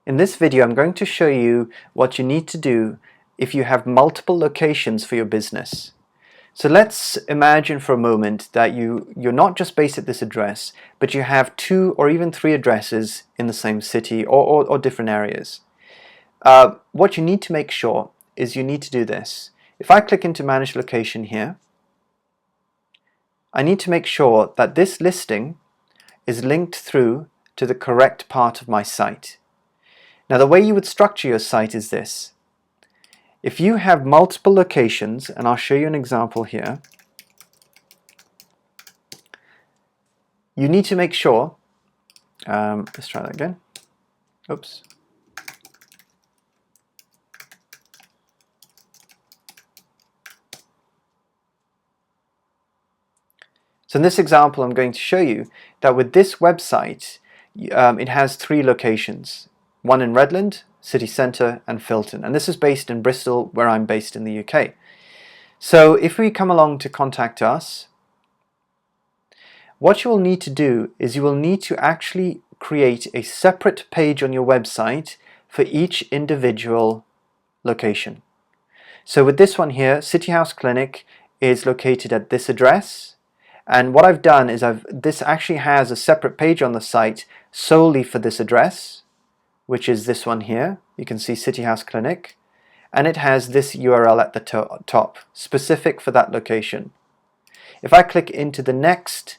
In this video, I'm going to show you what you need to do if you have multiple locations for your business. So let's imagine for a moment that you're not just based at this address, but you have 2 or even 3 addresses in the same city or different areas. What you need to make sure is you need to do this. If I click into Manage Location here, I need to make sure that this listing is linked through to the correct part of my site. Now the way you would structure your site is this. If you have multiple locations, and I'll show you an example here, you need to make sure, let's try that again, oops. So in this example I'm going to show you that with this website it has 3 locations. One in Redland, City Centre and Filton, and this is based in Bristol, where I'm based in the UK. So if we come along to Contact Us, what you will need to do is you will need to actually create a separate page on your website for each individual location. So with this one here, City House Clinic is located at this address, and what I've done is this actually has a separate page on the site solely for this address, which is this one here. You can see City House Clinic, and it has this URL at the top, specific for that location. If I click into the next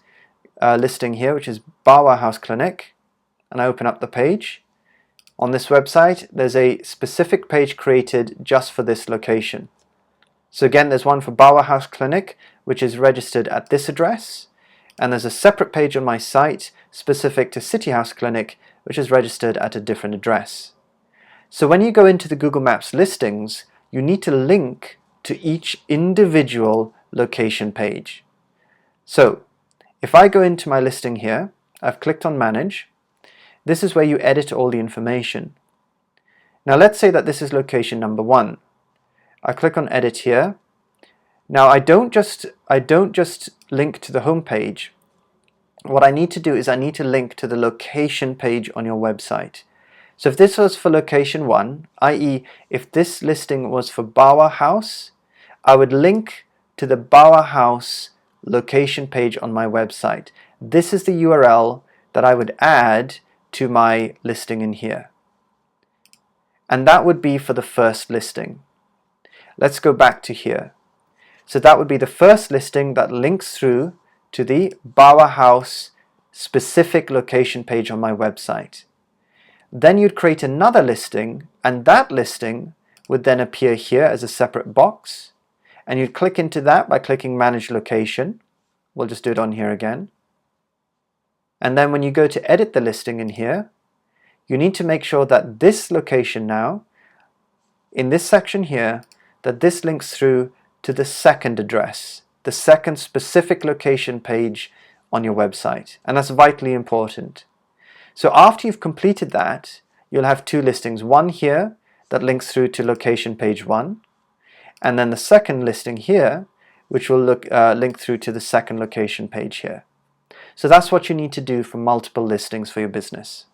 listing here, which is Barwar House Clinic, and I open up the page, on this website there's a specific page created just for this location. So again, there's one for Barwar House Clinic, which is registered at this address, and there's a separate page on my site specific to City House Clinic, which is registered at a different address. So when you go into the Google Maps listings, you need to link to each individual location page. So if I go into my listing here, I've clicked on Manage. This is where you edit all the information. Now let's say that this is location number 1. I click on Edit here. Now I don't just link to the home page. What I need to do is I need to link to the location page on your website. So if this was for location 1, i.e. if this listing was for Barwar House, I would link to the Barwar House location page on my website. This is the URL that I would add to my listing in here. And that would be for the first listing. Let's go back to here. So that would be the first listing that links through to the Barwar House specific location page on my website. Then you'd create another listing, and that listing would then appear here as a separate box, and you'd click into that by clicking Manage Location. We'll just do it on here again. And then when you go to edit the listing in here, you need to make sure that this location now, in this section here, that this links through to the second address, the second specific location page on your website, and that's vitally important. So after you've completed that, you'll have 2 listings, one here that links through to location page 1, and then the second listing here which will link through to the second location page here. So that's what you need to do for multiple listings for your business.